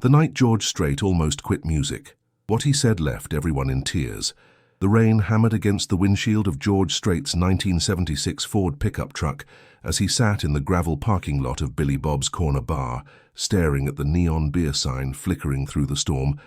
The night George Strait almost quit music. What he said left everyone in tears. The rain hammered against the windshield of George Strait's 1976 Ford pickup truck as he sat in the gravel parking lot of Billy Bob's Corner Bar, staring at the neon beer sign flickering through the storm.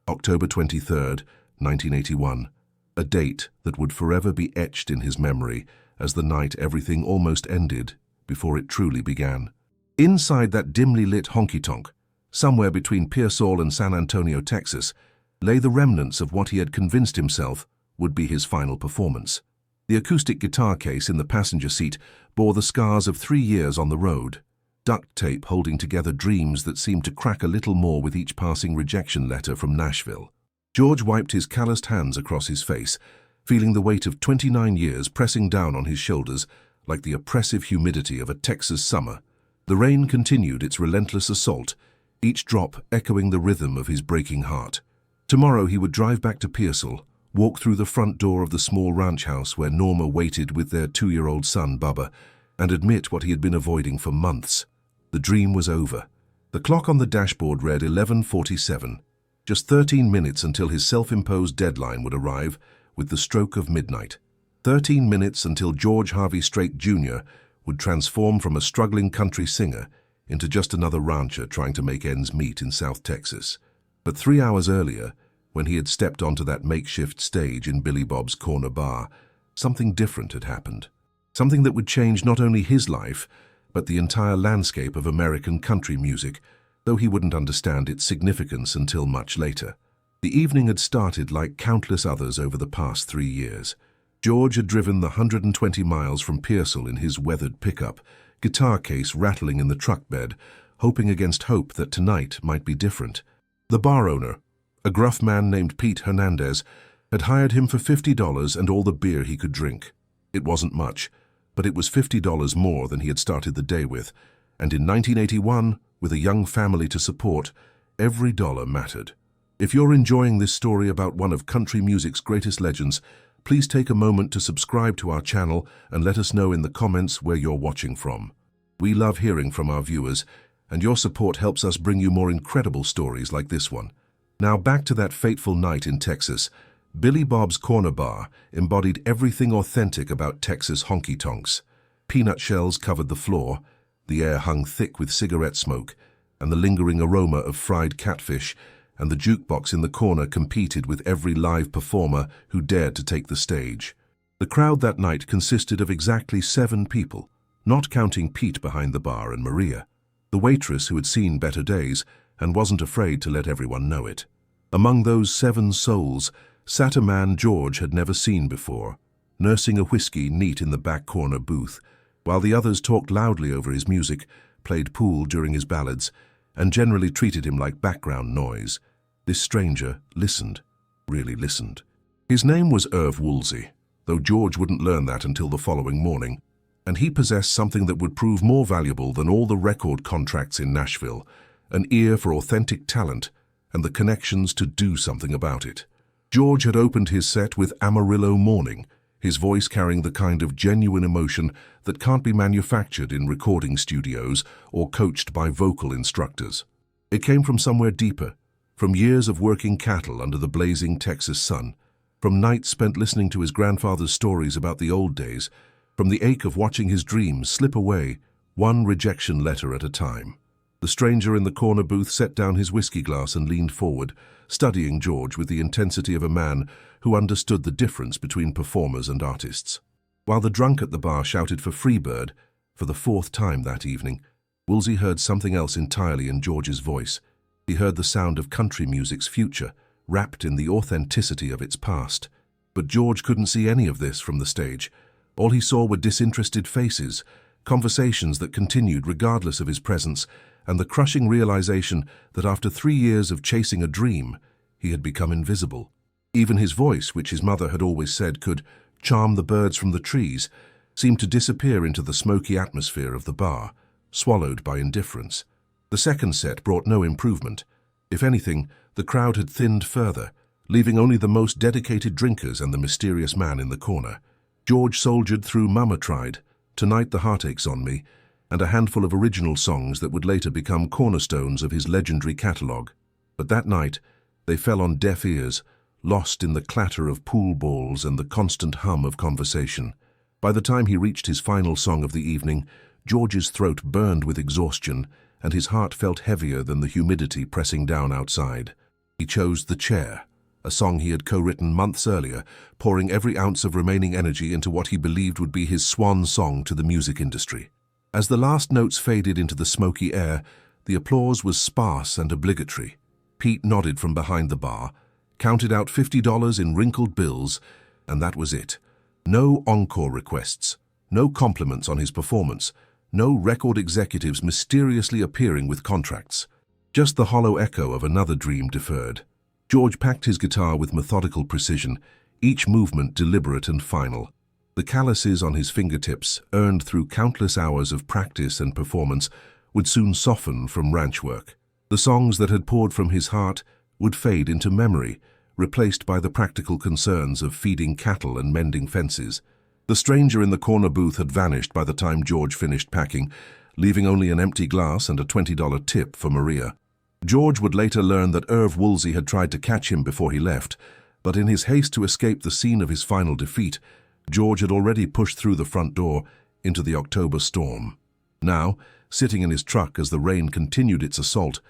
October 23rd, 1981. A date that would forever be etched in his memory as the night everything almost ended before it truly began. Inside that dimly lit honky-tonk, somewhere between Pearsall and San Antonio, Texas, lay the remnants of what he had convinced himself would be his final performance. The acoustic guitar case in the passenger seat bore the scars of 3 years on the road, duct tape holding together dreams that seemed to crack a little more with each passing rejection letter from Nashville. George wiped his calloused hands across his face, feeling the weight of 29 years pressing down on his shoulders like the oppressive humidity of a Texas summer. The rain continued its relentless assault, each drop echoing the rhythm of his breaking heart. Tomorrow he would drive back to Pearsall, walk through the front door of the small ranch house where Norma waited with their 2-year-old son, Bubba, and admit what he had been avoiding for months. The dream was over. The clock on the dashboard read 11:47. Just 13 minutes until his self-imposed deadline would arrive with the stroke of midnight. 13 minutes until George Harvey Strait Jr. would transform from a struggling country singer into just another rancher trying to make ends meet in South Texas. But 3 hours earlier, when he had stepped onto that makeshift stage in Billy Bob's Corner Bar, something different had happened. Something that would change not only his life, but the entire landscape of American country music, though he wouldn't understand its significance until much later. The evening had started like countless others over the past 3 years. George had driven the 120 miles from Pearsall in his weathered pickup, guitar case rattling in the truck bed, hoping against hope that tonight might be different. The bar owner, a gruff man named Pete Hernandez, had hired him for $50 and all the beer he could drink. It wasn't much, but it was $50 more than he had started the day with, and in 1981, with a young family to support, every dollar mattered. If you're enjoying this story about one of country music's greatest legends, please take a moment to subscribe to our channel and let us know in the comments where you're watching from. We love hearing from our viewers, and your support helps us bring you more incredible stories like this one. Now back to that fateful night in Texas. Billy Bob's Corner Bar embodied everything authentic about Texas honky-tonks. Peanut shells covered the floor, the air hung thick with cigarette smoke, and the lingering aroma of fried catfish, and the jukebox in the corner competed with every live performer who dared to take the stage. The crowd that night consisted of exactly 7 people, not counting Pete behind the bar and Maria, the waitress who had seen better days and wasn't afraid to let everyone know it. Among those 7 souls sat a man George had never seen before, nursing a whiskey neat in the back corner booth, while the others talked loudly over his music, played pool during his ballads, and generally treated him like background noise. This stranger listened, really listened. His name was Irv Woolsey, though George wouldn't learn that until the following morning, and he possessed something that would prove more valuable than all the record contracts in Nashville, an ear for authentic talent and the connections to do something about it. George had opened his set with Amarillo Morning, his voice carrying the kind of genuine emotion that can't be manufactured in recording studios or coached by vocal instructors. It came from somewhere deeper, from years of working cattle under the blazing Texas sun, from nights spent listening to his grandfather's stories about the old days, from the ache of watching his dreams slip away, one rejection letter at a time. The stranger in the corner booth set down his whiskey glass and leaned forward, studying George with the intensity of a man who understood the difference between performers and artists. While the drunk at the bar shouted for Freebird for the 4th time that evening, Woolsey heard something else entirely in George's voice. He heard the sound of country music's future, wrapped in the authenticity of its past. But George couldn't see any of this from the stage. All he saw were disinterested faces, conversations that continued regardless of his presence, and the crushing realization that after 3 years of chasing a dream, he had become invisible. Even his voice, which his mother had always said could charm the birds from the trees, seemed to disappear into the smoky atmosphere of the bar, swallowed by indifference. The second set brought no improvement. If anything, the crowd had thinned further, leaving only the most dedicated drinkers and the mysterious man in the corner. George soldiered through Mama Tried, Tonight the Heartache's on Me, and a handful of original songs that would later become cornerstones of his legendary catalogue. But that night, they fell on deaf ears, lost in the clatter of pool balls and the constant hum of conversation. By the time he reached his final song of the evening, George's throat burned with exhaustion, and his heart felt heavier than the humidity pressing down outside. He chose The Chair, a song he had co-written months earlier, pouring every ounce of remaining energy into what he believed would be his swan song to the music industry. As the last notes faded into the smoky air, the applause was sparse and obligatory. Pete nodded from behind the bar, counted out $50 in wrinkled bills, and that was it. No encore requests, no compliments on his performance, no record executives mysteriously appearing with contracts. Just the hollow echo of another dream deferred. George packed his guitar with methodical precision, each movement deliberate and final. The calluses on his fingertips, earned through countless hours of practice and performance, would soon soften from ranch work. The songs that had poured from his heart would fade into memory, replaced by the practical concerns of feeding cattle and mending fences. The stranger in the corner booth had vanished by the time George finished packing, leaving only an empty glass and a $20 tip for Maria. George would later learn that Irv Woolsey had tried to catch him before he left, but in his haste to escape the scene of his final defeat, George had already pushed through the front door into the October storm. Now, sitting in his truck as the rain continued its assault,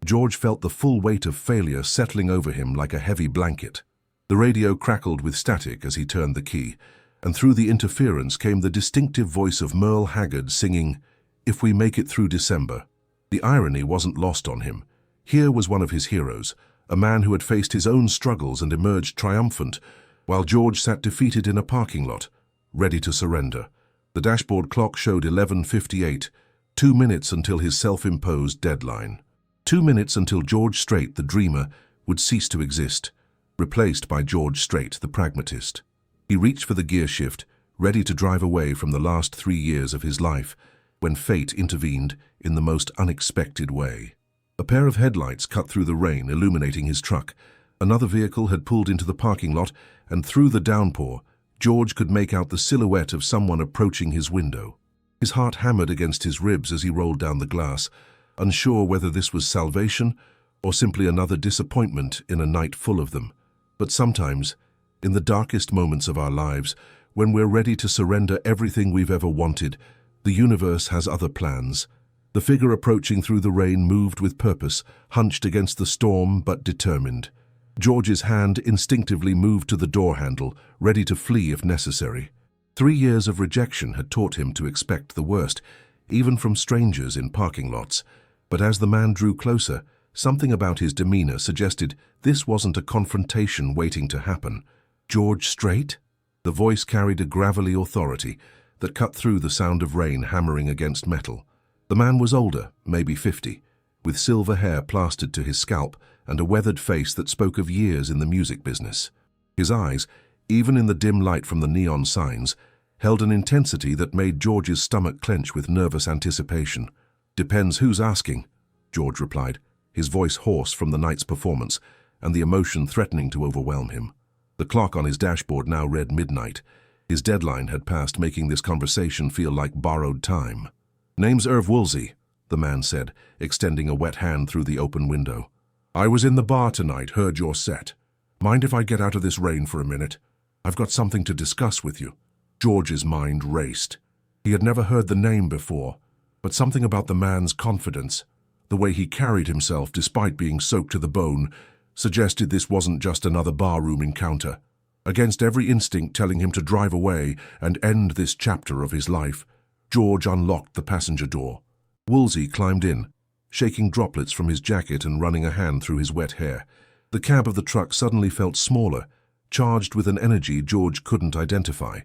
George felt the full weight of failure settling over him like a heavy blanket. The radio crackled with static as he turned the key, and through the interference came the distinctive voice of Merle Haggard singing, "If We Make It Through December." The irony wasn't lost on him. Here was one of his heroes, a man who had faced his own struggles and emerged triumphant, while George sat defeated in a parking lot, ready to surrender. The dashboard clock showed 11:58, 2 minutes until his self-imposed deadline. 2 minutes until George Strait, the dreamer, would cease to exist, replaced by George Strait, the pragmatist. He reached for the gear shift, ready to drive away from the last 3 years of his life, when fate intervened in the most unexpected way. A pair of headlights cut through the rain, illuminating his truck. Another vehicle had pulled into the parking lot, and through the downpour, George could make out the silhouette of someone approaching his window. His heart hammered against his ribs as he rolled down the glass, unsure whether this was salvation or simply another disappointment in a night full of them. But sometimes, in the darkest moments of our lives, when we're ready to surrender everything we've ever wanted, the universe has other plans. The figure approaching through the rain moved with purpose, hunched against the storm but determined. George's hand instinctively moved to the door handle, ready to flee if necessary. 3 years of rejection had taught him to expect the worst, even from strangers in parking lots. But as the man drew closer, something about his demeanor suggested this wasn't a confrontation waiting to happen. "George Strait?" The voice carried a gravelly authority that cut through the sound of rain hammering against metal. The man was older, maybe 50, with silver hair plastered to his scalp and a weathered face that spoke of years in the music business. His eyes, even in the dim light from the neon signs, held an intensity that made George's stomach clench with nervous anticipation. "Depends who's asking," George replied, his voice hoarse from the night's performance and the emotion threatening to overwhelm him. The clock on his dashboard now read midnight. His deadline had passed, making this conversation feel like borrowed time. "Name's Irv Woolsey," the man said, extending a wet hand through the open window. "I was in the bar tonight, heard your set. Mind if I get out of this rain for a minute? I've got something to discuss with you." George's mind raced. He had never heard the name before, but something about the man's confidence, the way he carried himself despite being soaked to the bone, suggested this wasn't just another barroom encounter. Against every instinct telling him to drive away and end this chapter of his life, George unlocked the passenger door. Woolsey climbed in, shaking droplets from his jacket and running a hand through his wet hair. The cab of the truck suddenly felt smaller, charged with an energy George couldn't identify.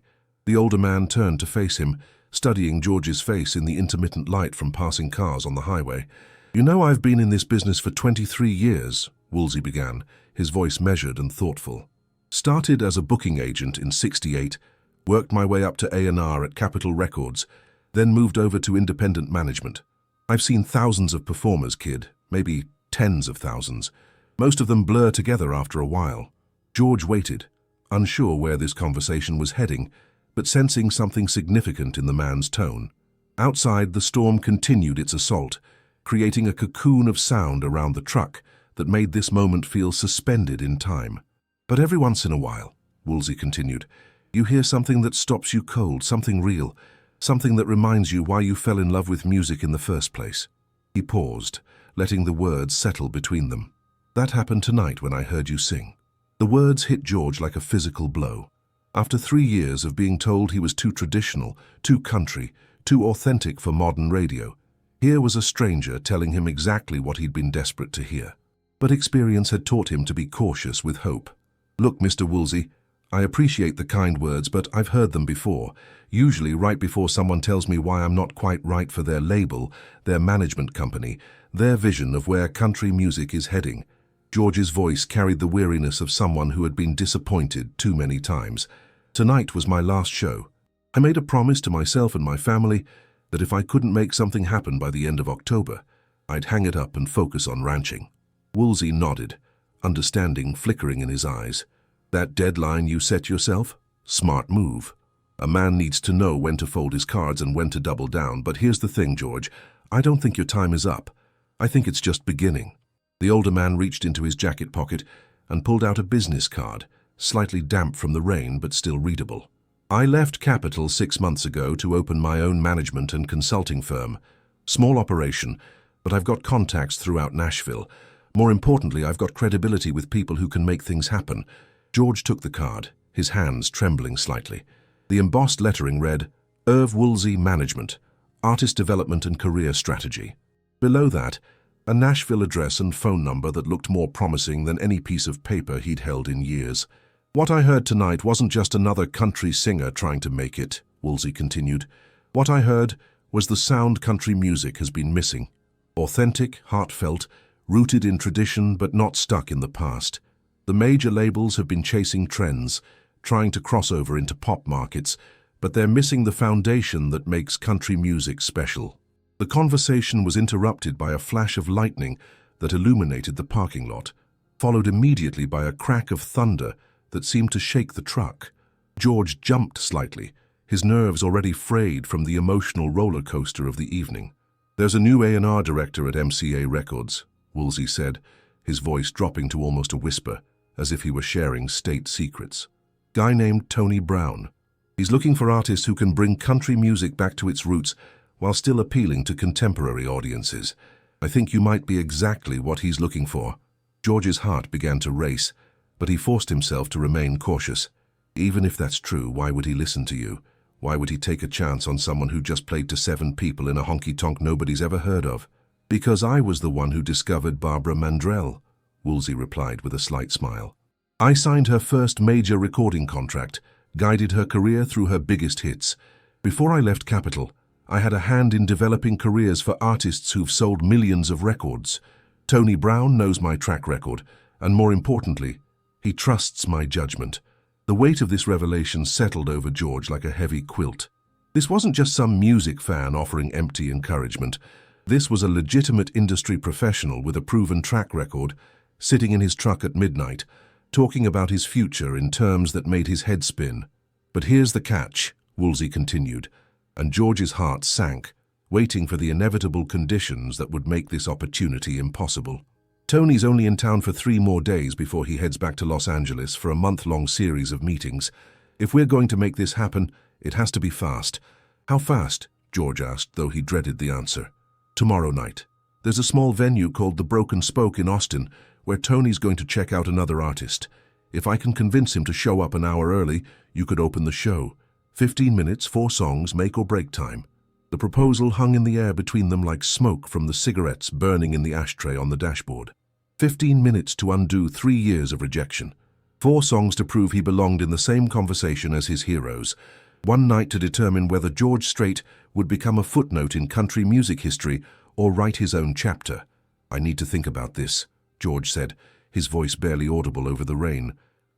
The older man turned to face him, studying George's face in the intermittent light from passing cars on the highway. "You know, I've been in this business for 23 years, Woolsey began, his voice measured and thoughtful. "Started as a booking agent in '68, worked my way up to A&R at Capitol Records, then moved over to independent management. I've seen thousands of performers, kid, maybe tens of thousands. Most of them blur together after a while." George waited, unsure where this conversation was heading, but sensing something significant in the man's tone. Outside, the storm continued its assault, creating a cocoon of sound around the truck that made this moment feel suspended in time. But every once in a while, Woolsey continued, you hear something that stops you cold, something real, something that reminds you why you fell in love with music in the first place. He paused, letting the words settle between them. That happened tonight when I heard you sing. The words hit George like a physical blow. After 3 years of being told he was too traditional, too country, too authentic for modern radio, here was a stranger telling him exactly what he'd been desperate to hear. But experience had taught him to be cautious with hope. Look, Mr. Woolsey, I appreciate the kind words, but I've heard them before, usually right before someone tells me why I'm not quite right for their label, their management company, their vision of where country music is heading. George's voice carried the weariness of someone who had been disappointed too many times. Tonight was my last show. I made a promise to myself and my family that if I couldn't make something happen by the end of October, I'd hang it up and focus on ranching. Woolsey nodded, understanding flickering in his eyes. That deadline you set yourself? Smart move. A man needs to know when to fold his cards and when to double down, but here's the thing, George. I don't think your time is up. I think it's just beginning. The older man reached into his jacket pocket and pulled out a business card, slightly damp from the rain but still readable. I left Capital 6 months ago to open my own management and consulting firm. Small operation, but I've got contacts throughout Nashville. More importantly, I've got credibility with people who can make things happen. George took the card, his hands trembling slightly. The embossed lettering read, Irv Woolsey Management, Artist Development and Career Strategy. Below that, a Nashville address and phone number that looked more promising than any piece of paper he'd held in years. What I heard tonight wasn't just another country singer trying to make it, Woolsey continued. What I heard was the sound country music has been missing. Authentic, heartfelt, rooted in tradition but not stuck in the past. The major labels have been chasing trends, trying to cross over into pop markets, but they're missing the foundation that makes country music special. The conversation was interrupted by a flash of lightning that illuminated the parking lot, followed immediately by a crack of thunder that seemed to shake the truck. George jumped slightly, his nerves already frayed from the emotional roller coaster of the evening. There's a new A&R director at MCA Records, Woolsey said, his voice dropping to almost a whisper, as if he were sharing state secrets. Guy named Tony Brown. He's looking for artists who can bring country music back to its roots while still appealing to contemporary audiences. I think you might be exactly what he's looking for. George's heart began to race, but he forced himself to remain cautious. Even if that's true, why would he listen to you? Why would he take a chance on someone who just played to 7 people in a honky-tonk nobody's ever heard of? Because I was the one who discovered Barbara Mandrell, Woolsey replied with a slight smile. I signed her first major recording contract, guided her career through her biggest hits. Before I left Capitol, I had a hand in developing careers for artists who've sold millions of records. Tony Brown knows my track record, and more importantly, he trusts my judgment. The weight of this revelation settled over George like a heavy quilt. This wasn't just some music fan offering empty encouragement. This was a legitimate industry professional with a proven track record, sitting in his truck at midnight, talking about his future in terms that made his head spin. But here's the catch, Woolsey continued, and George's heart sank, waiting for the inevitable conditions that would make this opportunity impossible. Tony's only in town for 3 more days before he heads back to Los Angeles for a month-long series of meetings. If we're going to make this happen, it has to be fast. How fast? George asked, though he dreaded the answer. Tomorrow night. There's a small venue called the Broken Spoke in Austin, where Tony's going to check out another artist. If I can convince him to show up an hour early, you could open the show. 15 minutes, 4 songs, make or break time. The proposal hung in the air between them like smoke from the cigarettes burning in the ashtray on the dashboard. 15 minutes to undo 3 years of rejection. 4 songs to prove he belonged in the same conversation as his heroes. 1 night to determine whether George Strait would become a footnote in country music history or write his own chapter. I need to think about this, George said, his voice barely audible over the rain.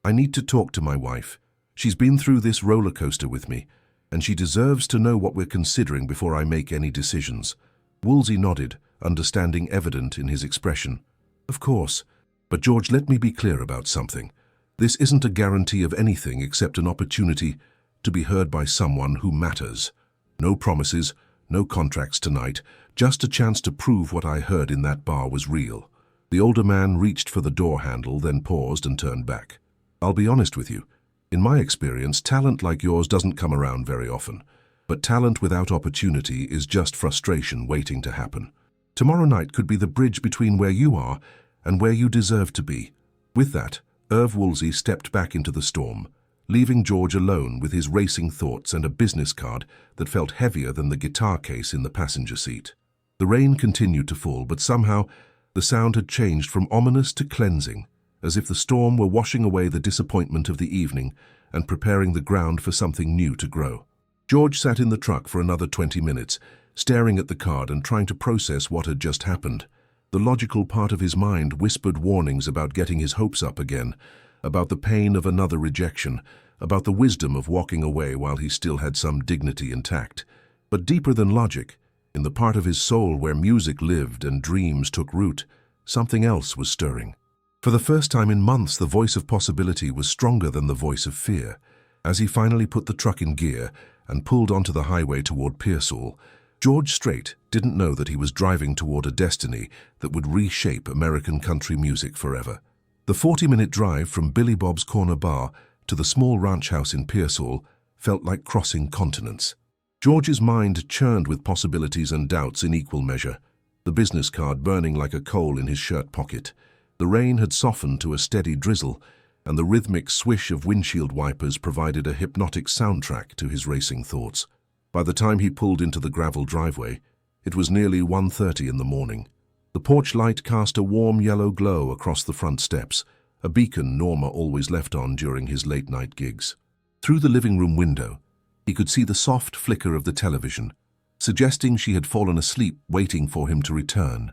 I need to talk to my wife. She's been through this roller coaster with me, and she deserves to know what we're considering before I make any decisions. Woolsey nodded, understanding evident in his expression. Of course, but George, let me be clear about something. This isn't a guarantee of anything except an opportunity to be heard by someone who matters. No promises, no contracts tonight, just a chance to prove what I heard in that bar was real. The older man reached for the door handle, then paused and turned back. "I'll be honest with you. In my experience, talent like yours doesn't come around very often. But talent without opportunity is just frustration waiting to happen. Tomorrow night could be the bridge between where you are and where you deserve to be." With that, Irv Woolsey stepped back into the storm, leaving George alone with his racing thoughts and a business card that felt heavier than the guitar case in the passenger seat. The rain continued to fall, but somehow the sound had changed from ominous to cleansing, as if the storm were washing away the disappointment of the evening and preparing the ground for something new to grow. George sat in the truck for another 20 minutes, staring at the card and trying to process what had just happened. The logical part of his mind whispered warnings about getting his hopes up again, about the pain of another rejection, about the wisdom of walking away while he still had some dignity intact. But deeper than logic, in the part of his soul where music lived and dreams took root, something else was stirring. For the first time in months, the voice of possibility was stronger than the voice of fear. As he finally put the truck in gear and pulled onto the highway toward Pearsall, George Strait didn't know that he was driving toward a destiny that would reshape American country music forever. The 40-minute drive from Billy Bob's Corner Bar to the small ranch house in Pearsall felt like crossing continents. George's mind churned with possibilities and doubts in equal measure, the business card burning like a coal in his shirt pocket. The rain had softened to a steady drizzle, and the rhythmic swish of windshield wipers provided a hypnotic soundtrack to his racing thoughts. By the time he pulled into the gravel driveway, it was nearly 1:30 in the morning. The porch light cast a warm yellow glow across the front steps, a beacon Norma always left on during his late-night gigs. Through the living room window, he could see the soft flicker of the television, suggesting she had fallen asleep waiting for him to return.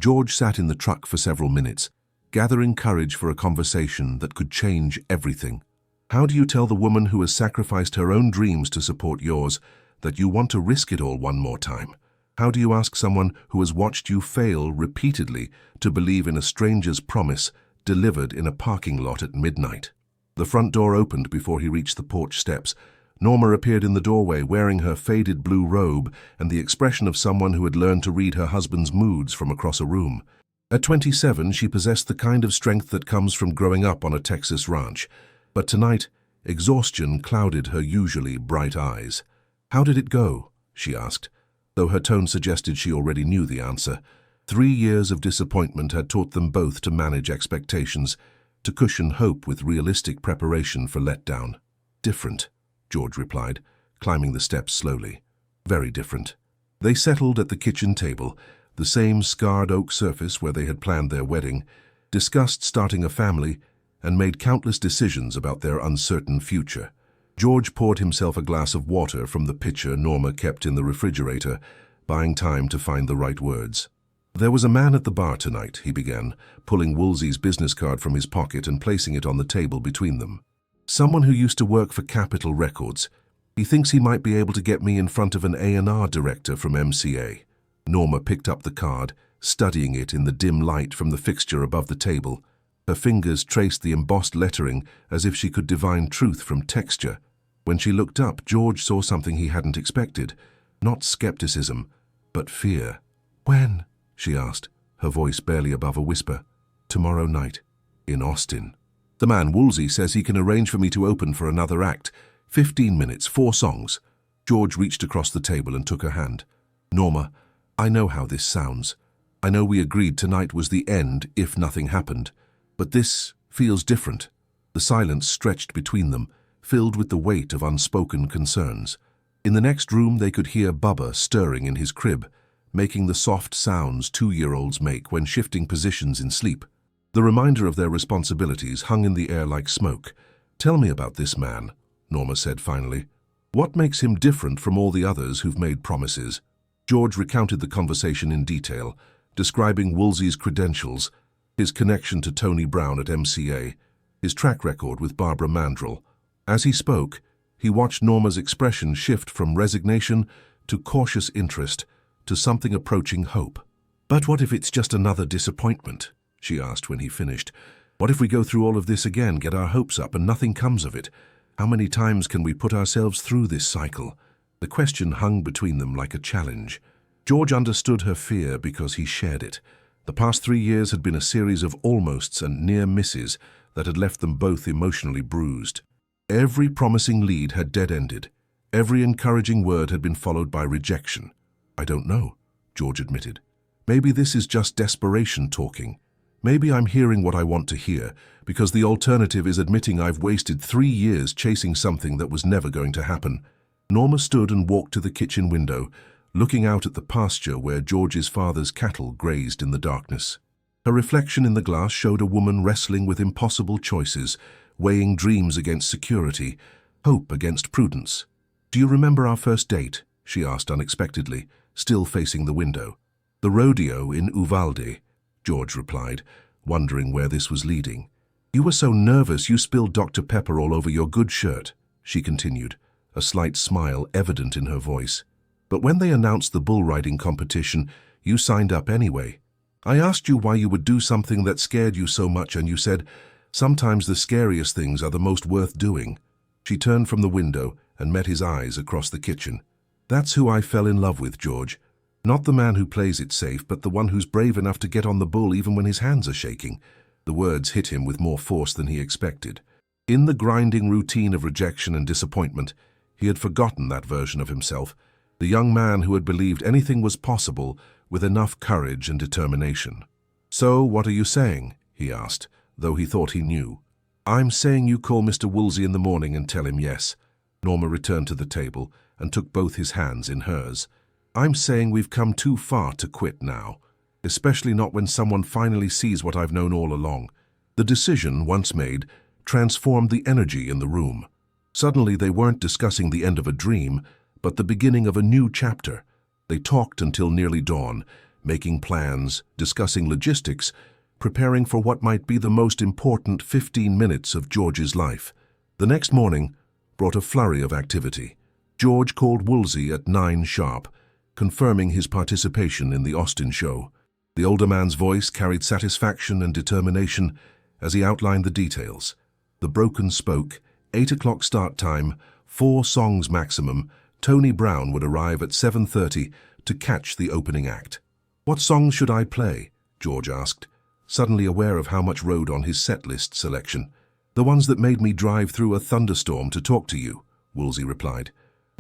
George sat in the truck for several minutes, gathering courage for a conversation that could change everything. How do you tell the woman who has sacrificed her own dreams to support yours that you want to risk it all one more time? How do you ask someone who has watched you fail repeatedly to believe in a stranger's promise delivered in a parking lot at midnight? The front door opened before he reached the porch steps. Norma appeared in the doorway wearing her faded blue robe and the expression of someone who had learned to read her husband's moods from across a room. At 27, she possessed the kind of strength that comes from growing up on a Texas ranch. But tonight, exhaustion clouded her usually bright eyes. "How did it go?" she asked, though her tone suggested she already knew the answer. 3 years of disappointment had taught them both to manage expectations, to cushion hope with realistic preparation for letdown. "Different," George replied, climbing the steps slowly. "Very different." They settled at the kitchen table, the same scarred oak surface where they had planned their wedding, discussed starting a family, and made countless decisions about their uncertain future. George poured himself a glass of water from the pitcher Norma kept in the refrigerator, buying time to find the right words. "There was a man at the bar tonight," he began, pulling Woolsey's business card from his pocket and placing it on the table between them. "Someone who used to work for Capitol Records. He thinks he might be able to get me in front of an A&R director from MCA. Norma picked up the card, studying it in the dim light from the fixture above the table. Her fingers traced the embossed lettering as if she could divine truth from texture. When she looked up, George saw something he hadn't expected. Not skepticism, but fear. "When?" she asked, her voice barely above a whisper. "Tomorrow night, in Austin. The man Woolsey says he can arrange for me to open for another act. 15 minutes, 4 songs. George reached across the table and took her hand. "Norma, I know how this sounds. I know we agreed tonight was the end if nothing happened. But this feels different." The silence stretched between them, filled with the weight of unspoken concerns. In the next room they could hear Bubba stirring in his crib, making the soft sounds 2-year-olds make when shifting positions in sleep. The reminder of their responsibilities hung in the air like smoke. "Tell me about this man," Norma said finally. "What makes him different from all the others who've made promises?" George recounted the conversation in detail, describing Woolsey's credentials, his connection to Tony Brown at MCA, his track record with Barbara Mandrell. As he spoke, he watched Norma's expression shift from resignation to cautious interest to something approaching hope. "But what if it's just another disappointment?" she asked when he finished. "What if we go through all of this again, get our hopes up, and nothing comes of it? How many times can we put ourselves through this cycle?" The question hung between them like a challenge. George understood her fear because he shared it. The past 3 years had been a series of almosts and near misses that had left them both emotionally bruised. Every promising lead had dead-ended. Every encouraging word had been followed by rejection. "I don't know," George admitted. "Maybe this is just desperation talking. Maybe I'm hearing what I want to hear, because the alternative is admitting I've wasted 3 years chasing something that was never going to happen." Norma stood and walked to the kitchen window, looking out at the pasture where George's father's cattle grazed in the darkness. Her reflection in the glass showed a woman wrestling with impossible choices, weighing dreams against security, hope against prudence. "Do you remember our first date?" she asked unexpectedly, still facing the window. "The rodeo in Uvalde," George replied, wondering where this was leading. "You were so nervous you spilled Dr. Pepper all over your good shirt," she continued, a slight smile evident in her voice. "But when they announced the bull riding competition, you signed up anyway. I asked you why you would do something that scared you so much, and you said, 'Sometimes the scariest things are the most worth doing.'" She turned from the window and met his eyes across the kitchen. "That's who I fell in love with, George. Not the man who plays it safe, but the one who's brave enough to get on the bull even when his hands are shaking." The words hit him with more force than he expected. In the grinding routine of rejection and disappointment, he had forgotten that version of himself, the young man who had believed anything was possible with enough courage and determination. "So, what are you saying?" he asked, though he thought he knew. "I'm saying you call Mr. Woolsey in the morning and tell him yes." Norma returned to the table and took both his hands in hers. "I'm saying we've come too far to quit now, especially not when someone finally sees what I've known all along." The decision, once made, transformed the energy in the room. Suddenly they weren't discussing the end of a dream, but the beginning of a new chapter. They talked until nearly dawn, making plans, discussing logistics, preparing for what might be the most important 15 minutes of George's life. The next morning brought a flurry of activity. George called Woolsey at 9 sharp, confirming his participation in the Austin show. The older man's voice carried satisfaction and determination as he outlined the details. The Broken spoke, 8 o'clock start time, 4 songs maximum. Tony Brown would arrive at 7:30 to catch the opening act. "What songs should I play?" George asked, suddenly aware of how much rode on his set-list selection. "The ones that made me drive through a thunderstorm to talk to you," Woolsey replied.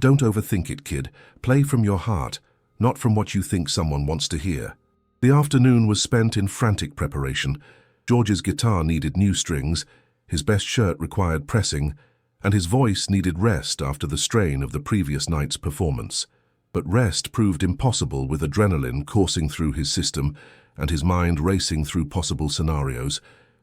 "Don't overthink it, kid. Play from your heart, not from what you think someone wants to hear." The afternoon was spent in frantic preparation. George's guitar needed new strings, his best shirt required pressing, and his voice needed rest after the strain of the previous night's performance. But rest proved impossible with adrenaline coursing through his system and his mind racing through possible scenarios.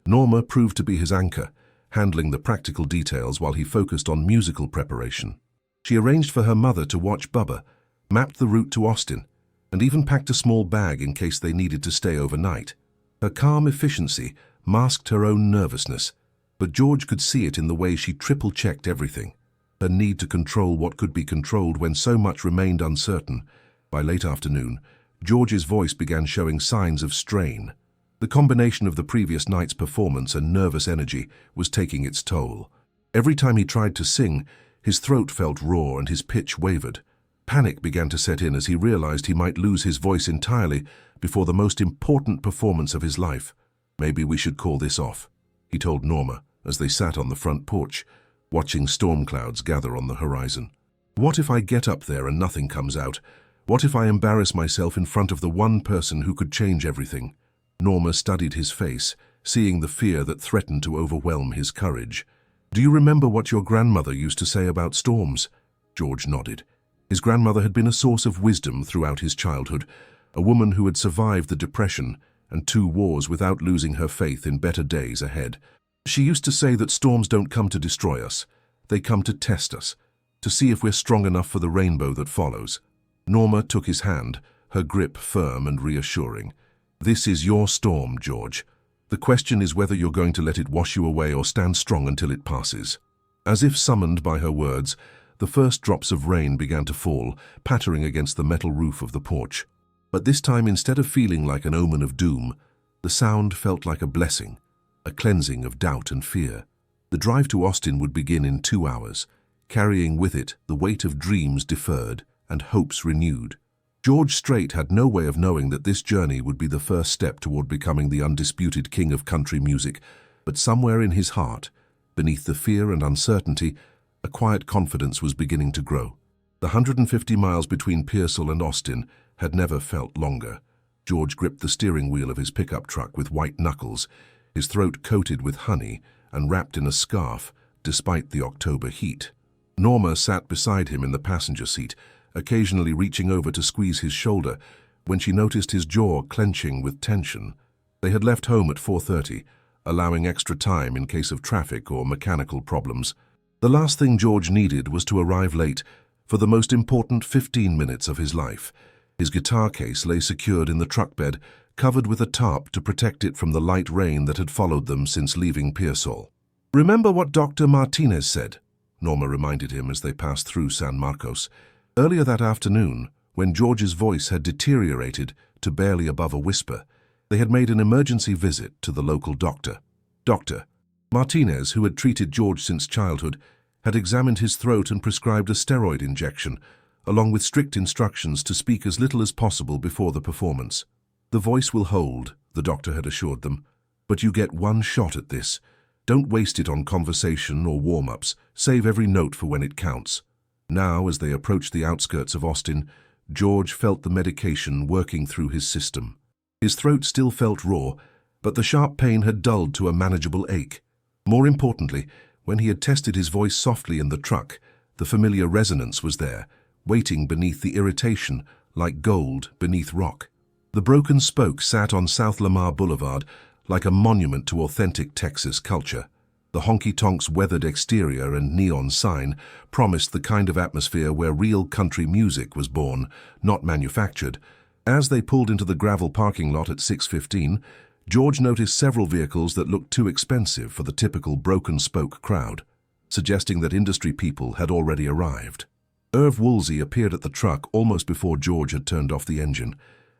Norma proved to be his anchor, handling the practical details while he focused on musical preparation. She arranged for her mother to watch Bubba, mapped the route to Austin, and even packed a small bag in case they needed to stay overnight. Her calm efficiency masked her own nervousness, but George could see it in the way she triple-checked everything. Her need to control what could be controlled when so much remained uncertain. By late afternoon, George's voice began showing signs of strain. The combination of the previous night's performance and nervous energy was taking its toll. Every time he tried to sing, his throat felt raw and his pitch wavered. Panic began to set in as he realized he might lose his voice entirely before the most important performance of his life. "Maybe we should call this off," he told Norma as they sat on the front porch, watching storm clouds gather on the horizon. "What if I get up there and nothing comes out? What if I embarrass myself in front of the one person who could change everything?" Norma studied his face, seeing the fear that threatened to overwhelm his courage. "Do you remember what your grandmother used to say about storms?" George nodded. His grandmother had been a source of wisdom throughout his childhood, a woman who had survived the Depression and 2 wars without losing her faith in better days ahead. She used to say that storms don't come to destroy us. They come to test us, to see if we're strong enough for the rainbow that follows. Norma took his hand, her grip firm and reassuring. "This is your storm, George. The question is whether you're going to let it wash you away or stand strong until it passes." As if summoned by her words, the first drops of rain began to fall, pattering against the metal roof of the porch. But this time, instead of feeling like an omen of doom, the sound felt like a blessing, a cleansing of doubt and fear. The drive to Austin would begin in 2 hours, carrying with it the weight of dreams deferred and hopes renewed. George Strait had no way of knowing that this journey would be the first step toward becoming the undisputed king of country music, but somewhere in his heart, beneath the fear and uncertainty, a quiet confidence was beginning to grow. The 150 miles between Pearsall and Austin had never felt longer. George gripped the steering wheel of his pickup truck with white knuckles, his throat coated with honey and wrapped in a scarf, despite the October heat. Norma sat beside him in the passenger seat, occasionally reaching over to squeeze his shoulder when she noticed his jaw clenching with tension. They had left home at 4:30, allowing extra time in case of traffic or mechanical problems. The last thing George needed was to arrive late for the most important 15 minutes of his life. His guitar case lay secured in the truck bed, covered with a tarp to protect it from the light rain that had followed them since leaving Pearsall. "Remember what Dr. Martinez said," Norma reminded him as they passed through San Marcos. Earlier that afternoon, when George's voice had deteriorated to barely above a whisper, they had made an emergency visit to the local doctor. Dr. Martinez, who had treated George since childhood, had examined his throat and prescribed a steroid injection, along with strict instructions to speak as little as possible before the performance. "The voice will hold," the doctor had assured them, "but you get one shot at this. Don't waste it on conversation or warm-ups. Save every note for when it counts." Now, as they approached the outskirts of Austin, George felt the medication working through his system. His throat still felt raw, but the sharp pain had dulled to a manageable ache. More importantly, when he had tested his voice softly in the truck, the familiar resonance was there, waiting beneath the irritation, like gold beneath rock. The broken spoke sat on South Lamar Boulevard like a monument to authentic Texas culture. The honky-tonk's weathered exterior and neon sign promised the kind of atmosphere where real country music was born, not manufactured. As they pulled into the gravel parking lot at 6:15, George noticed several vehicles that looked too expensive for the typical broken-spoke crowd, suggesting that industry people had already arrived. Irv Woolsey appeared at the truck almost before George had turned off the engine.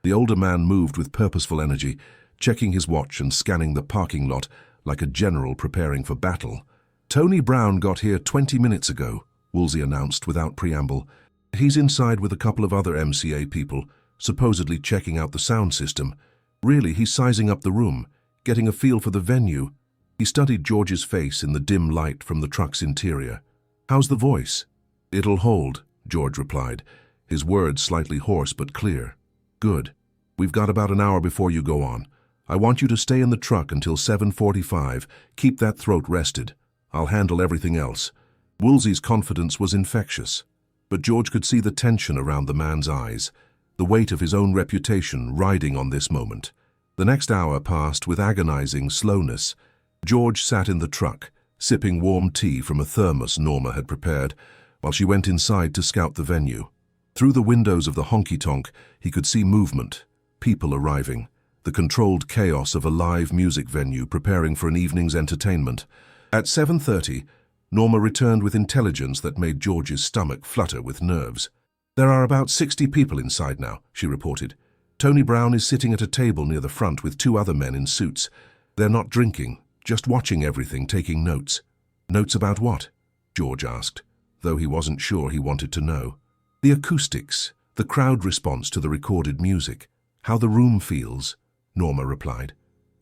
The older man moved with purposeful energy, checking his watch and scanning the parking lot like a general preparing for battle. "Tony Brown got here 20 minutes ago," Woolsey announced without preamble. "He's inside with a couple of other MCA people, supposedly checking out the sound system. Really, he's sizing up the room, getting a feel for the venue." He studied George's face in the dim light from the truck's interior. "How's the voice?" "It'll hold," George replied, his words slightly hoarse but clear. "Good. We've got about an hour before you go on. I want you to stay in the truck until 7:45. Keep that throat rested. I'll handle everything else." Woolsey's confidence was infectious, but George could see the tension around the man's eyes, the weight of his own reputation riding on this moment. The next hour passed with agonizing slowness. George sat in the truck, sipping warm tea from a thermos Norma had prepared, while she went inside to scout the venue. Through the windows of the honky-tonk, he could see movement, people arriving, the controlled chaos of a live music venue preparing for an evening's entertainment. At 7:30, Norma returned with intelligence that made George's stomach flutter with nerves. "There are about 60 people inside now," she reported. "Tony Brown is sitting at a table near the front with 2 other men in suits. They're not drinking, just watching everything, taking notes." "Notes about what?" George asked, though he wasn't sure he wanted to know. "The acoustics, the crowd response to the recorded music, how the room feels," Norma replied.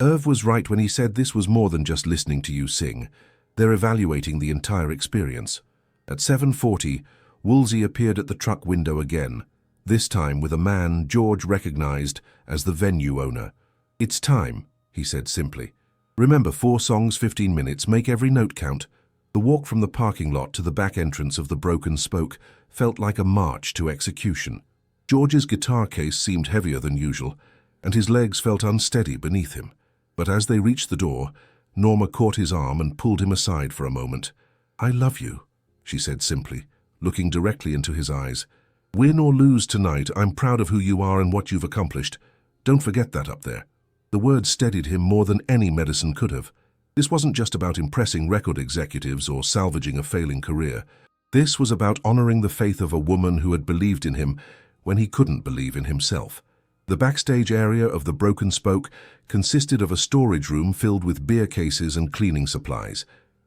"Irv was right when he said this was more than just listening to you sing. They're evaluating the entire experience." At 7:40, Woolsey appeared at the truck window again, this time with a man George recognized as the venue owner. "It's time," he said simply. "Remember, 4 songs, 15 minutes, make every note count." The walk from the parking lot to the back entrance of the Broken Spoke felt like a march to execution. George's guitar case seemed heavier than usual, and his legs felt unsteady beneath him. But as they reached the door, Norma caught his arm and pulled him aside for a moment. "I love you," she said simply, looking directly into his eyes. "Win or lose tonight, I'm proud of who you are and what you've accomplished. Don't forget that up there." The words steadied him more than any medicine could have. This wasn't just about impressing record executives or salvaging a failing career. This was about honoring the faith of a woman who had believed in him when he couldn't believe in himself. The backstage area of the Broken Spoke consisted of a storage room filled with beer cases and cleaning supplies.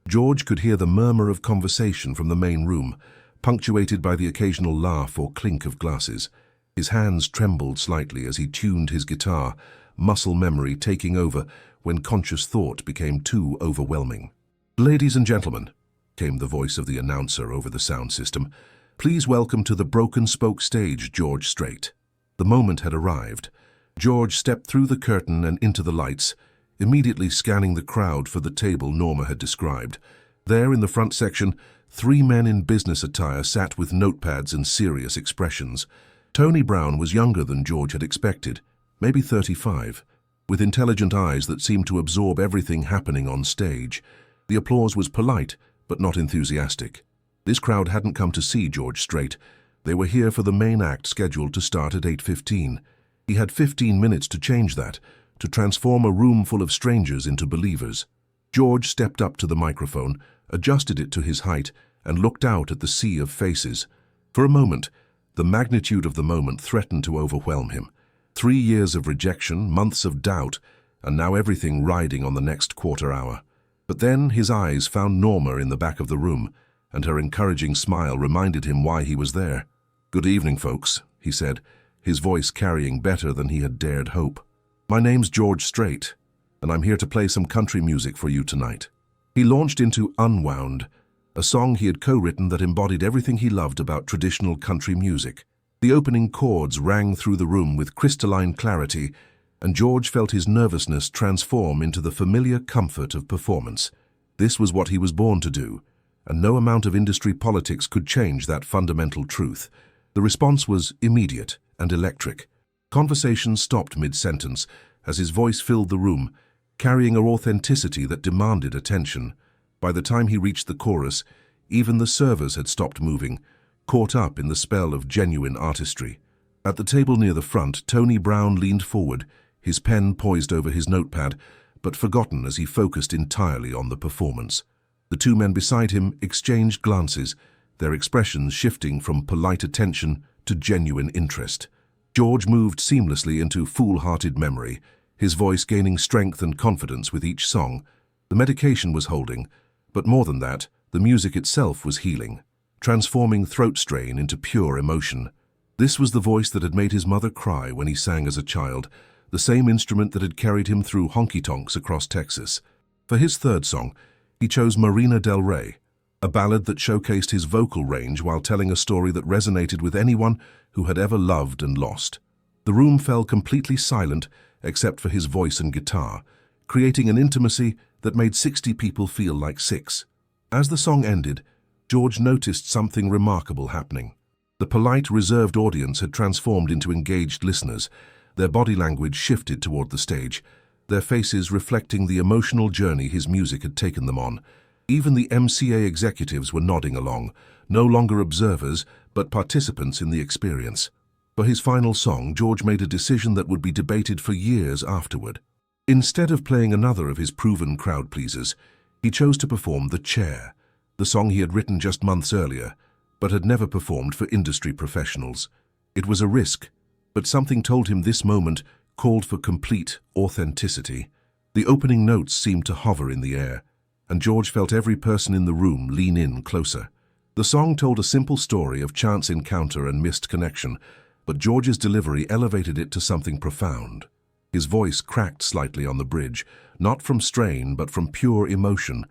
George could hear the murmur of conversation from the main room, punctuated by the occasional laugh or clink of glasses. His hands trembled slightly as he tuned his guitar, muscle memory taking over when conscious thought became too overwhelming. "Ladies and gentlemen," came the voice of the announcer over the sound system, "please welcome to the Broken Spoke stage, George Strait." The moment had arrived. George stepped through the curtain and into the lights, immediately scanning the crowd for the table Norma had described. There in the front section, 3 men in business attire sat with notepads and serious expressions. Tony Brown was younger than George had expected, maybe 35, with intelligent eyes that seemed to absorb everything happening on stage. The applause was polite, but not enthusiastic. This crowd hadn't come to see George Strait. They were here for the main act scheduled to start at 8:15. He had 15 minutes to change that, to transform a room full of strangers into believers. George stepped up to the microphone, adjusted it to his height, and looked out at the sea of faces. For a moment, the magnitude of the moment threatened to overwhelm him. 3 years of rejection, months of doubt, and now everything riding on the next quarter hour. But then his eyes found Norma in the back of the room, and her encouraging smile reminded him why he was there. "Good evening, folks," he said, his voice carrying better than he had dared hope. "My name's George Strait, and I'm here to play some country music for you tonight." He launched into Unwound, a song he had co-written that embodied everything he loved about traditional country music. The opening chords rang through the room with crystalline clarity, and George felt his nervousness transform into the familiar comfort of performance. This was what he was born to do, and no amount of industry politics could change that fundamental truth. The response was immediate and electric. Conversation stopped mid-sentence as his voice filled the room, carrying an authenticity that demanded attention. By the time he reached the chorus, even the servers had stopped moving, caught up in the spell of genuine artistry. At the table near the front, Tony Brown leaned forward, his pen poised over his notepad, but forgotten as he focused entirely on the performance. The 2 men beside him exchanged glances, their expressions shifting from polite attention to genuine interest. George moved seamlessly into foolhardy memory, his voice gaining strength and confidence with each song. The medication was holding, but more than that, the music itself was healing, transforming throat strain into pure emotion. This was the voice that had made his mother cry when he sang as a child, the same instrument that had carried him through honky-tonks across Texas. For his third song, he chose Marina Del Rey, a ballad that showcased his vocal range while telling a story that resonated with anyone who had ever loved and lost. The room fell completely silent except for his voice and guitar, creating an intimacy that made 60 people feel like 6. As the song ended, George noticed something remarkable happening. The polite, reserved audience had transformed into engaged listeners, their body language shifted toward the stage, their faces reflecting the emotional journey his music had taken them on. Even the MCA executives were nodding along, no longer observers, but participants in the experience. For his final song, George made a decision that would be debated for years afterward. Instead of playing another of his proven crowd pleasers, he chose to perform The Chair, the song he had written just months earlier, but had never performed for industry professionals. It was a risk, but something told him this moment called for complete authenticity. The opening notes seemed to hover in the air, and George felt every person in the room lean in closer. The song told a simple story of chance encounter and missed connection, but George's delivery elevated it to something profound. His voice cracked slightly on the bridge, not from strain but from pure emotion,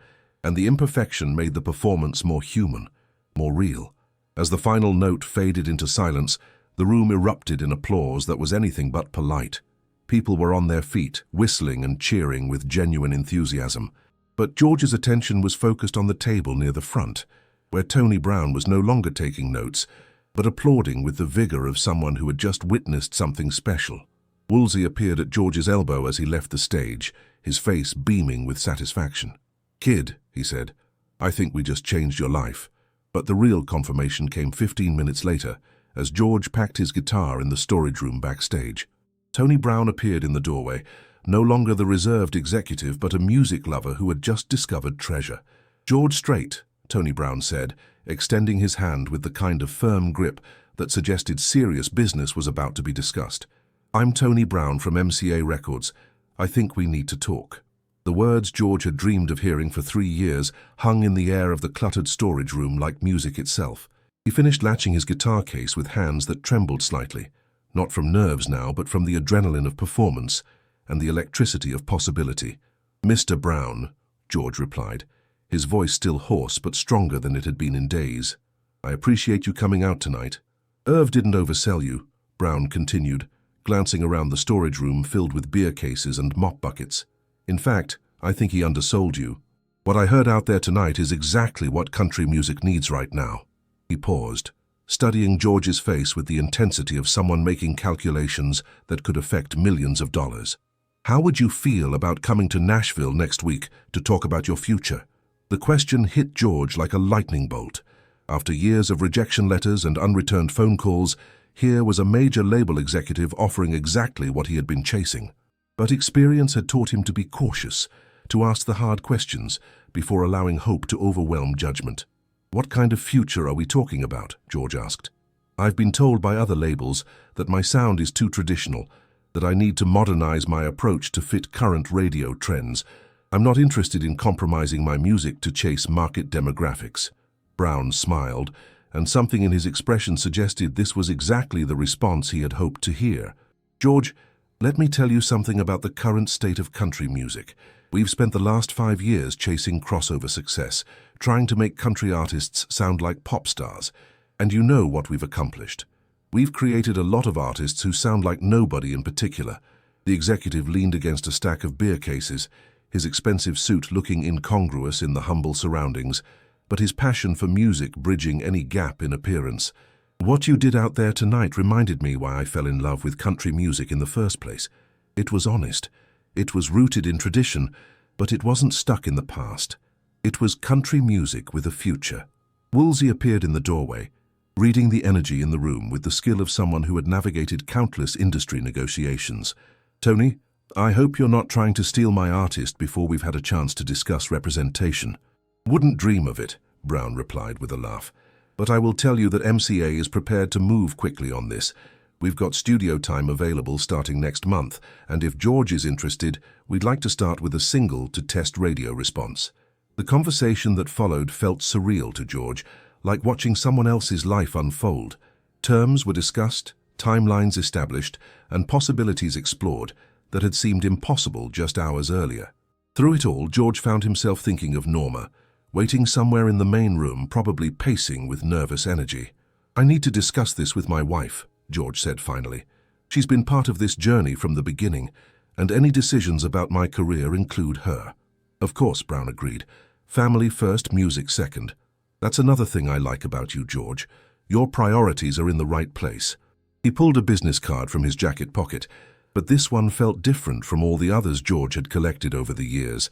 and the imperfection made the performance more human, more real. As the final note faded into silence, the room erupted in applause that was anything but polite. People were on their feet, whistling and cheering with genuine enthusiasm. But George's attention was focused on the table near the front, where Tony Brown was no longer taking notes, but applauding with the vigor of someone who had just witnessed something special. Woolsey appeared at George's elbow as he left the stage, his face beaming with satisfaction. "Kid," he said, "I think we just changed your life." But the real confirmation came 15 minutes later, as George packed his guitar in the storage room backstage. Tony Brown appeared in the doorway, no longer the reserved executive but a music lover who had just discovered treasure. "George Strait," Tony Brown said, extending his hand with the kind of firm grip that suggested serious business was about to be discussed. "I'm Tony Brown from MCA Records. I think we need to talk." The words George had dreamed of hearing for 3 years hung in the air of the cluttered storage room like music itself. He finished latching his guitar case with hands that trembled slightly. not from nerves now, but from the adrenaline of performance and the electricity of possibility. "Mr. Brown," George replied, his voice still hoarse but stronger than it had been in days. "I appreciate you coming out tonight." "Irv didn't oversell you," Brown continued, glancing around the storage room filled with beer cases and mop buckets. "In fact, I think he undersold you. What I heard out there tonight is exactly what country music needs right now." He paused, studying George's face with the intensity of someone making calculations that could affect millions of dollars. "How would you feel about coming to Nashville next week to talk about your future?" The question hit George like a lightning bolt. After years of rejection letters and unreturned phone calls, here was a major label executive offering exactly what he had been chasing. But experience had taught him to be cautious, to ask the hard questions before allowing hope to overwhelm judgment. "What kind of future are we talking about?" George asked. "I've been told by other labels that my sound is too traditional, that I need to modernize my approach to fit current radio trends. I'm not interested in compromising my music to chase market demographics." Brown smiled, and something in his expression suggested this was exactly the response he had hoped to hear. "George, let me tell you something about the current state of country music. We've spent the last 5 years chasing crossover success, trying to make country artists sound like pop stars. And you know what we've accomplished. We've created a lot of artists who sound like nobody in particular." The executive leaned against a stack of beer cases, his expensive suit looking incongruous in the humble surroundings, but his passion for music bridging any gap in appearance. "What you did out there tonight reminded me why I fell in love with country music in the first place. It was honest. It was rooted in tradition, but it wasn't stuck in the past. It was country music with a future." Woolsey appeared in the doorway, reading the energy in the room with the skill of someone who had navigated countless industry negotiations. "Tony, I hope you're not trying to steal my artist before we've had a chance to discuss representation." "Wouldn't dream of it," Brown replied with a laugh. "But I will tell you that MCA is prepared to move quickly on this. We've got studio time available starting next month, and if George is interested, we'd like to start with a single to test radio response." The conversation that followed felt surreal to George, like watching someone else's life unfold. Terms were discussed, timelines established, and possibilities explored that had seemed impossible just hours earlier. Through it all, George found himself thinking of Norma, waiting somewhere in the main room, probably pacing with nervous energy. "I need to discuss this with my wife," George said finally. "She's been part of this journey from the beginning, and any decisions about my career include her." "Of course," Brown agreed. "Family first, music second. That's another thing I like about you, George. Your priorities are in the right place." He pulled a business card from his jacket pocket, but this one felt different from all the others George had collected over the years.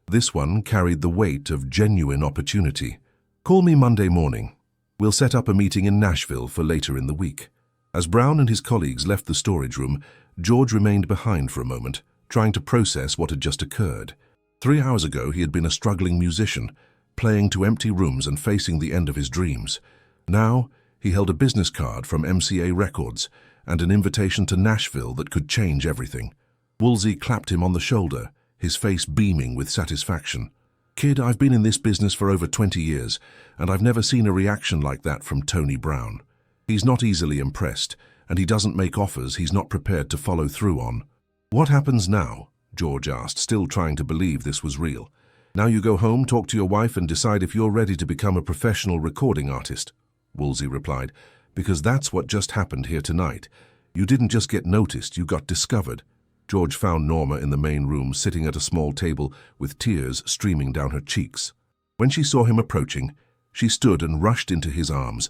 This one carried the weight of genuine opportunity. "Call me Monday morning. We'll set up a meeting in Nashville for later in the week." As Brown and his colleagues left the storage room, George remained behind for a moment, trying to process what had just occurred. 3 hours ago, he had been a struggling musician, playing to empty rooms and facing the end of his dreams. Now, he held a business card from MCA Records and an invitation to Nashville that could change everything. Woolsey clapped him on the shoulder, his face beaming with satisfaction. "Kid, I've been in this business for over 20 years, and I've never seen a reaction like that from Tony Brown. He's not easily impressed, and he doesn't make offers he's not prepared to follow through on." "What happens now?" George asked, still trying to believe this was real. "Now you go home, talk to your wife, and decide if you're ready to become a professional recording artist," Woolsey replied, "because that's what just happened here tonight. You didn't just get noticed, you got discovered." George found Norma in the main room, sitting at a small table with tears streaming down her cheeks. When she saw him approaching, she stood and rushed into his arms,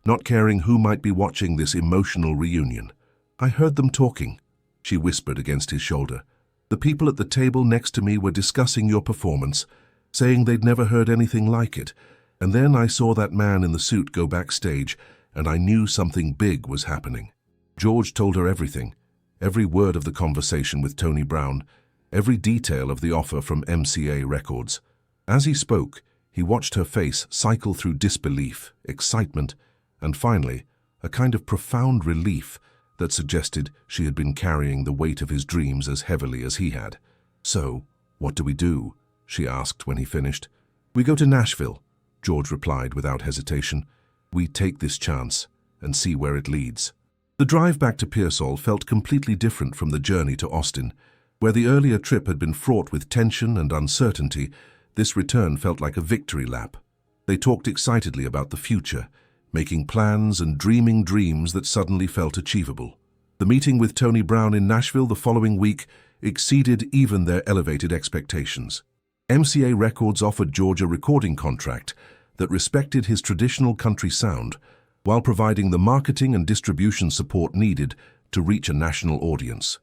not caring who might be watching this emotional reunion. "I heard them talking," she whispered against his shoulder. "The people at the table next to me were discussing your performance, saying they'd never heard anything like it. And then I saw that man in the suit go backstage, and I knew something big was happening." George told her everything, every word of the conversation with Tony Brown, every detail of the offer from MCA Records. As he spoke, he watched her face cycle through disbelief, excitement, and finally, a kind of profound relief that suggested she had been carrying the weight of his dreams as heavily as he had. "So, what do we do?" she asked when he finished. "We go to Nashville," George replied without hesitation. "We take this chance and see where it leads." The drive back to Pearsall felt completely different from the journey to Austin. Where the earlier trip had been fraught with tension and uncertainty, this return felt like a victory lap. They talked excitedly about the future, making plans and dreaming dreams that suddenly felt achievable. The meeting with Tony Brown in Nashville the following week exceeded even their elevated expectations. MCA Records offered George a recording contract that respected his traditional country sound, while providing the marketing and distribution support needed to reach a national audience.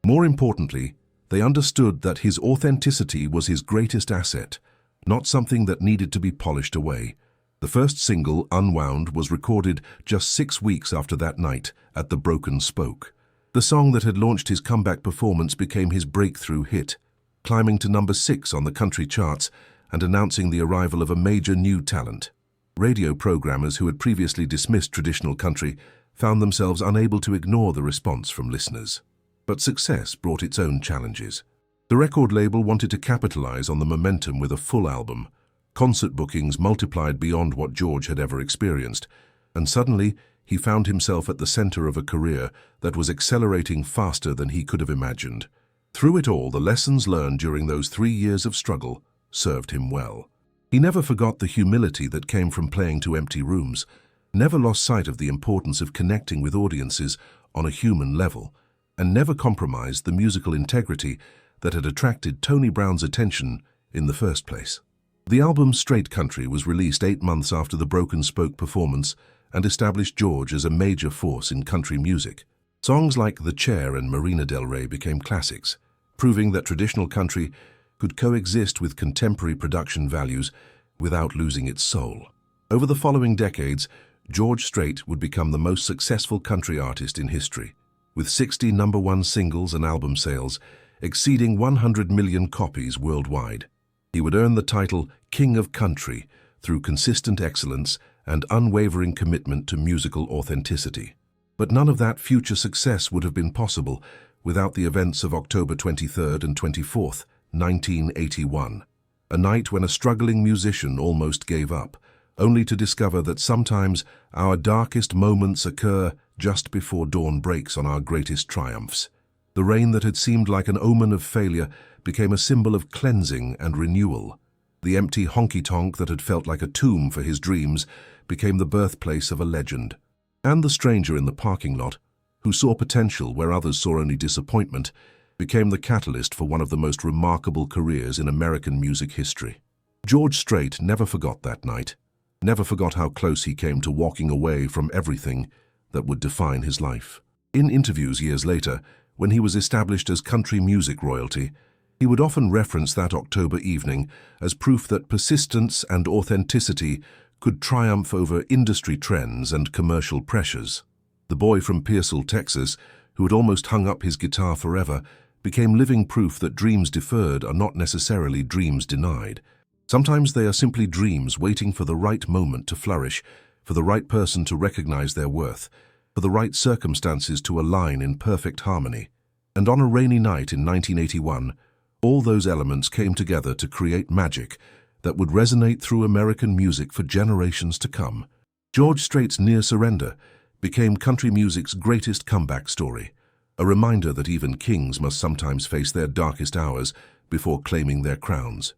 More importantly, they understood that his authenticity was his greatest asset, not something that needed to be polished away. The first single, Unwound, was recorded just 6 weeks after that night at the Broken Spoke. The song that had launched his comeback performance became his breakthrough hit, climbing to number 6 on the country charts and announcing the arrival of a major new talent. Radio programmers who had previously dismissed traditional country found themselves unable to ignore the response from listeners. But success brought its own challenges. The record label wanted to capitalize on the momentum with a full album. Concert bookings multiplied beyond what George had ever experienced, and suddenly he found himself at the center of a career that was accelerating faster than he could have imagined. Through it all, the lessons learned during those 3 years of struggle served him well. He never forgot the humility that came from playing to empty rooms, never lost sight of the importance of connecting with audiences on a human level, and never compromised the musical integrity that had attracted Tony Brown's attention in the first place. The album Strait was released 8 months after the Broken Spoke performance and established George as a major force in country music. Songs like The Chair and Marina Del Rey became classics, proving that traditional country could coexist with contemporary production values without losing its soul. Over the following decades, George Strait would become the most successful country artist in history, with 60 #1 singles and album sales exceeding 100 million copies worldwide. He would earn the title King of Country through consistent excellence and unwavering commitment to musical authenticity. But none of that future success would have been possible without the events of October 23rd and 24th, 1981, a night when a struggling musician almost gave up, only to discover that sometimes our darkest moments occur just before dawn breaks on our greatest triumphs. The rain that had seemed like an omen of failure became a symbol of cleansing and renewal. The empty honky-tonk that had felt like a tomb for his dreams became the birthplace of a legend. And the stranger in the parking lot, who saw potential where others saw only disappointment, became the catalyst for one of the most remarkable careers in American music history. George Strait never forgot that night, never forgot how close he came to walking away from everything that would define his life. In interviews years later, when he was established as country music royalty, he would often reference that October evening as proof that persistence and authenticity could triumph over industry trends and commercial pressures. The boy from Pearsall, Texas, who had almost hung up his guitar forever, became living proof that dreams deferred are not necessarily dreams denied. Sometimes they are simply dreams waiting for the right moment to flourish, for the right person to recognize their worth, for the right circumstances to align in perfect harmony. And on a rainy night in 1981, all those elements came together to create magic that would resonate through American music for generations to come. George Strait's near surrender became country music's greatest comeback story, a reminder that even kings must sometimes face their darkest hours before claiming their crowns.